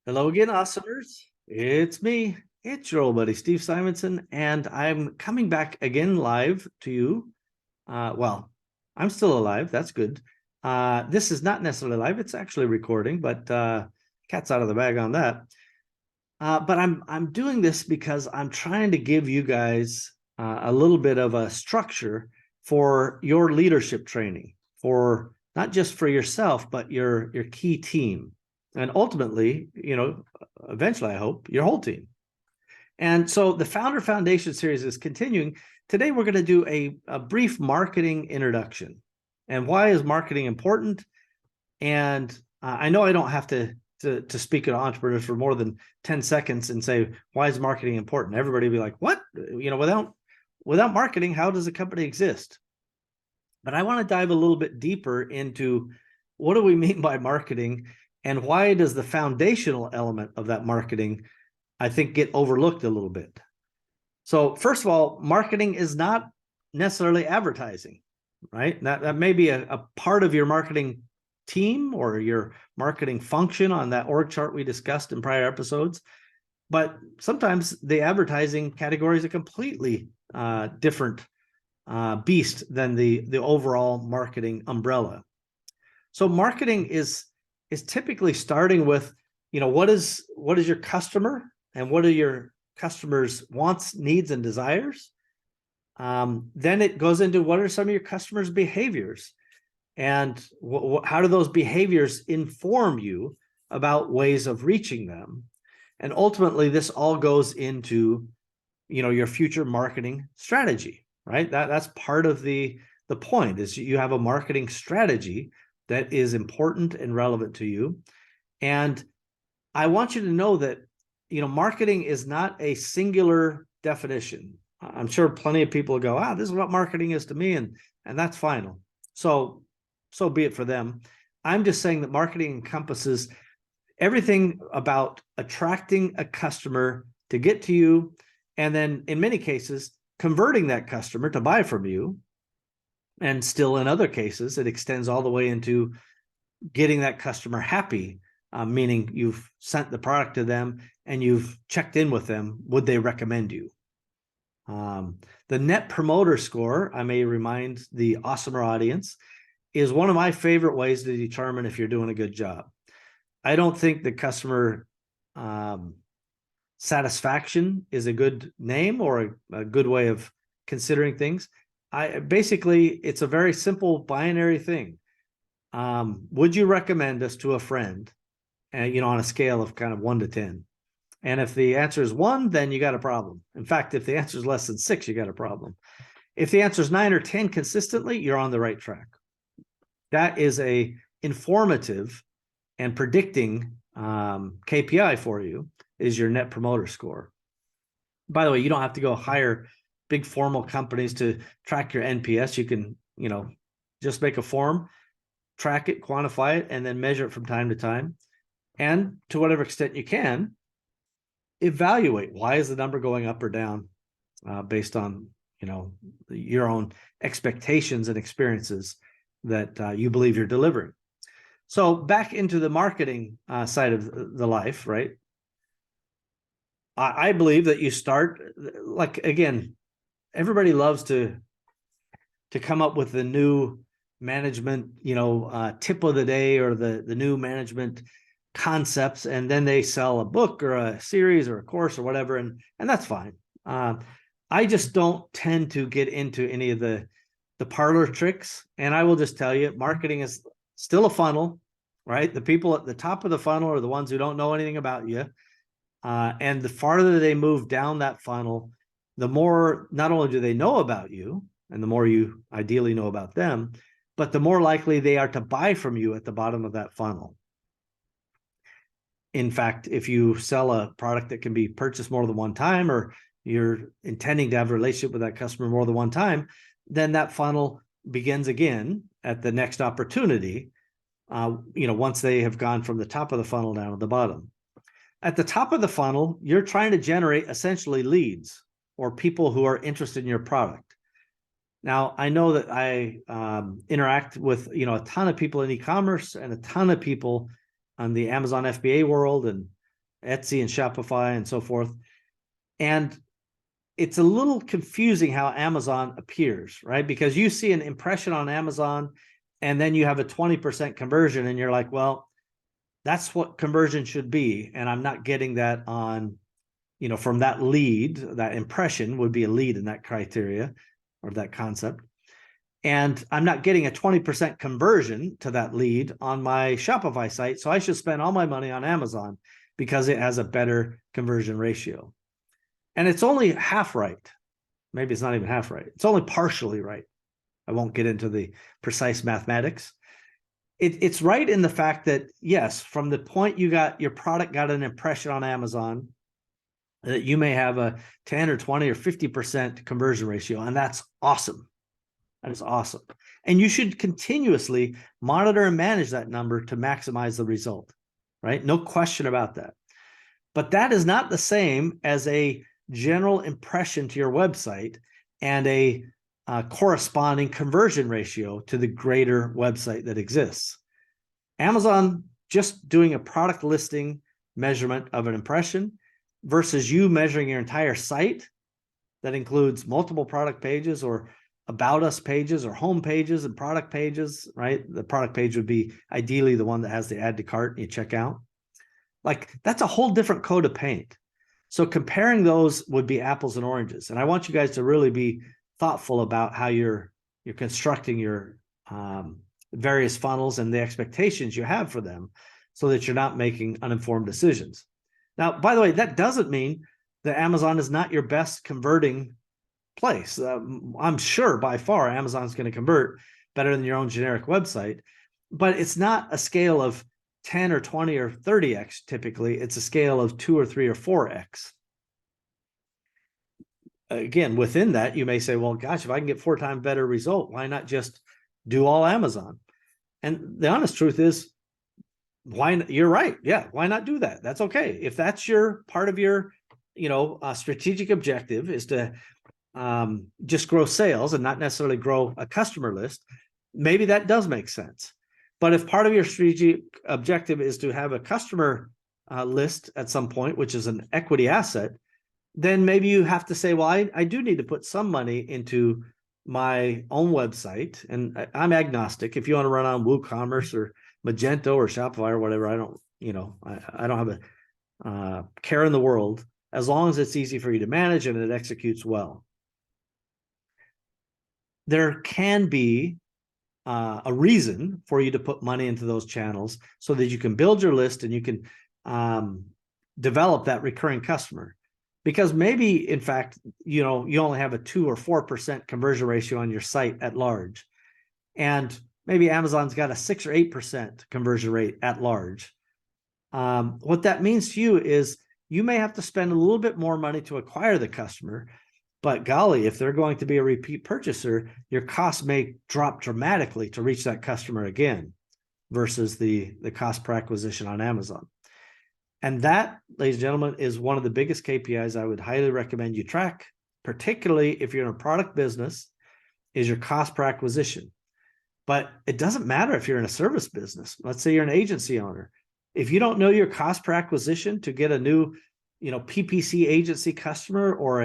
Hello again, awesomers. It's me. It's your old buddy, Steve Simonson, and I'm coming back again live to you. Well, I'm still alive. That's good. This is not necessarily live. It's actually recording, but cat's out of the bag on that. But I'm doing this because I'm trying to give you guys a little bit of a structure for your leadership training, for not just for yourself, but your key team, and ultimately, eventually, I hope your whole team. And so the Founder Foundation series is continuing. Today, we're going to do a brief marketing introduction. And why is marketing important? And I know I don't have to speak to entrepreneurs for more than 10 seconds and say, why is marketing important? Everybody will be like, what? Without marketing, how does a company exist? But I want to dive a little bit deeper into what do we mean by marketing, and why does the foundational element of that marketing, I think, get overlooked a little bit. So first of all, marketing is not necessarily advertising, right? That may be a part of your marketing team or your marketing function on that org chart we discussed in prior episodes. But sometimes the advertising category is a completely different beast than the overall marketing umbrella. So marketing is typically starting with, what is your customer, and what are your customers' wants, needs, and desires. Then it goes into what are some of your customers' behaviors, and how do those behaviors inform you about ways of reaching them. And ultimately, this all goes into your future marketing strategy, right? That's part of the point, is you have a marketing strategy that is important and relevant to you. And I want you to know that marketing is not a singular definition. I'm sure plenty of people go, this is what marketing is to me, and that's final. So be it for them. I'm just saying that marketing encompasses everything about attracting a customer to get to you, and then in many cases, converting that customer to buy from you. And still in other cases, it extends all the way into getting that customer happy, meaning you've sent the product to them and you've checked in with them. Would they recommend you? The Net Promoter Score, I may remind the awesomer audience, is one of my favorite ways to determine if you're doing a good job. I don't think the customer satisfaction is a good name or a good way of considering things. Basically, it's a very simple binary thing. Would you recommend us to a friend, on a scale of kind of 1 to 10? And if the answer is 1, then you got a problem. In fact, if the answer is less than 6, you got a problem. If the answer is 9 or 10 consistently, you're on the right track. That is a informative and predicting KPI for you, is your Net Promoter Score. By the way, you don't have to go hire big formal companies to track your NPS. You can, just make a form, track it, quantify it, and then measure it from time to time. And to whatever extent you can, evaluate why is the number going up or down based on, your own expectations and experiences that you believe you're delivering. So back into the marketing side of the life, right? I believe that you start, like, again, everybody loves to come up with the new management, tip of the day, or the new management concepts, and then they sell a book or a series or a course or whatever, and that's fine. I just don't tend to get into any of the parlor tricks, and I will just tell you, marketing is still a funnel, right? The people at the top of the funnel are the ones who don't know anything about you. And the farther they move down that funnel, the more not only do they know about you, and the more you ideally know about them, but the more likely they are to buy from you at the bottom of that funnel. In fact, if you sell a product that can be purchased more than one time, or you're intending to have a relationship with that customer more than one time, then that funnel begins again at the next opportunity, once they have gone from the top of the funnel down to the bottom. At the top of the funnel, you're trying to generate essentially leads, or people who are interested in your product. Now, I know that I interact with a ton of people in e-commerce and a ton of people on the Amazon FBA world and Etsy and Shopify and so forth. And it's a little confusing how Amazon appears, right? Because you see an impression on Amazon and then you have a 20% conversion and you're like, well, that's what conversion should be. And I'm not getting that on, from that lead. That impression would be a lead in that criteria or that concept. And I'm not getting a 20% conversion to that lead on my Shopify site. So I should spend all my money on Amazon because it has a better conversion ratio. And it's only half right. Maybe it's not even half right. It's only partially right. I won't get into the precise mathematics. It's right in the fact that, yes, from the point your product got an impression on Amazon, that you may have a 10 or 20 or 50% conversion ratio. And that's awesome. That is awesome. And you should continuously monitor and manage that number to maximize the result, right? No question about that. But that is not the same as a general impression to your website and a corresponding conversion ratio to the greater website that exists. Amazon just doing a product listing measurement of an impression versus you measuring your entire site that includes multiple product pages or about us pages or home pages and product pages, right? The product page would be ideally the one that has the add to cart and you check out. Like, that's a whole different coat of paint. So comparing those would be apples and oranges. And I want you guys to really be thoughtful about how you're constructing your various funnels and the expectations you have for them so that you're not making uninformed decisions. Now, by the way, that doesn't mean that Amazon is not your best converting place. I'm sure by far Amazon's going to convert better than your own generic website, but it's not a scale of 10 or 20 or 30x. Typically, it's a scale of 2 or 3 or 4x. Again, within that, you may say, well, gosh, if I can get 4 times better result, why not just do all Amazon? And the honest truth is, you're right. Yeah, why not do that? That's okay. If that's your part of your, strategic objective is to just grow sales and not necessarily grow a customer list, maybe that does make sense. But if part of your strategic objective is to have a customer list at some point, which is an equity asset, then maybe you have to say, well, I do need to put some money into my own website. And I'm agnostic. If you want to run on WooCommerce or Magento or Shopify or whatever, I don't have a care in the world, as long as it's easy for you to manage and it executes well. There can be a reason for you to put money into those channels so that you can build your list and you can develop that recurring customer. Because maybe, in fact, you only have a 2 or 4% conversion ratio on your site at large. And maybe Amazon's got a 6 or 8% conversion rate at large. What that means to you is you may have to spend a little bit more money to acquire the customer. But golly, if they're going to be a repeat purchaser, your costs may drop dramatically to reach that customer again versus the cost per acquisition on Amazon. And that, ladies and gentlemen, is one of the biggest KPIs I would highly recommend you track, particularly if you're in a product business, is your cost per acquisition. But it doesn't matter if you're in a service business. Let's say you're an agency owner. If you don't know your cost per acquisition to get a new, PPC agency customer or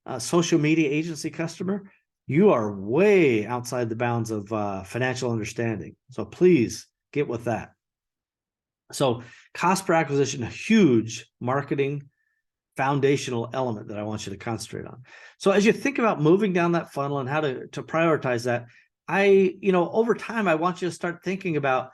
a social media agency customer, you are way outside the bounds of financial understanding. So please get with that. So cost per acquisition, a huge marketing foundational element that I want you to concentrate on. So as you think about moving down that funnel and how to prioritize that, over time, I want you to start thinking about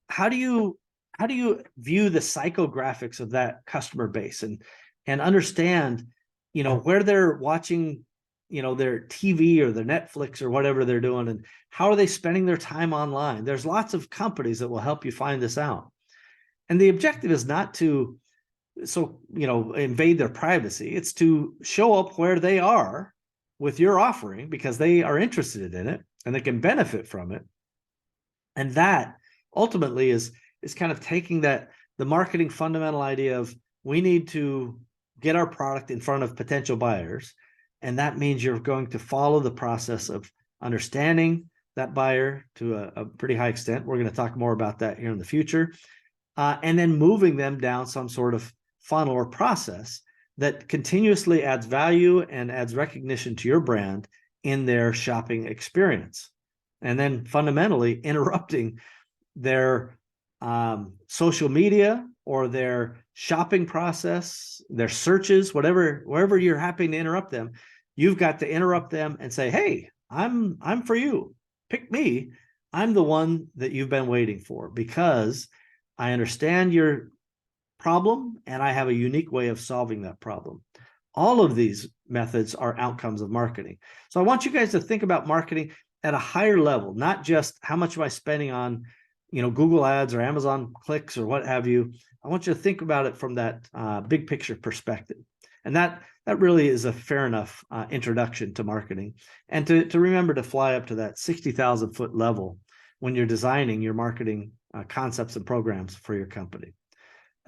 how do you view the psychographics of that customer base and understand, where they're watching, their TV or their Netflix or whatever they're doing, and how are they spending their time online? There's lots of companies that will help you find this out. And the objective is not to, invade their privacy. It's to show up where they are with your offering because they are interested in it and they can benefit from it. And that ultimately is kind of taking the marketing fundamental idea of we need to get our product in front of potential buyers. And that means you're going to follow the process of understanding that buyer to a pretty high extent. We're going to talk more about that here in the future. And then moving them down some sort of funnel or process that continuously adds value and adds recognition to your brand in their shopping experience. And then fundamentally interrupting their social media or their shopping process, their searches, wherever you're happy to interrupt them, you've got to interrupt them and say, hey, I'm for you. Pick me. I'm the one that you've been waiting for because I understand your problem and I have a unique way of solving that problem. All of these methods are outcomes of marketing. So I want you guys to think about marketing at a higher level, not just how much am I spending on, Google ads or Amazon clicks or what have you. I want you to think about it from that big picture perspective. And that really is a fair enough introduction to marketing. And to remember to fly up to that 60,000 foot level when you're designing your marketing concepts and programs for your company.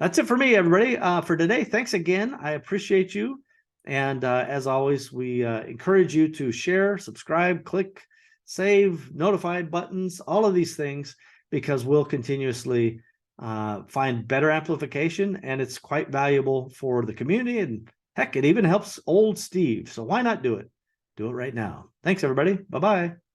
That's it for me, everybody, for today. Thanks again. I appreciate you. And as always, we encourage you to share, subscribe, click, save, notified buttons, all of these things, because we'll continuously find better amplification, and it's quite valuable for the community. And heck, it even helps old Steve. So why not do it? Do it right now. Thanks, everybody. Bye-bye.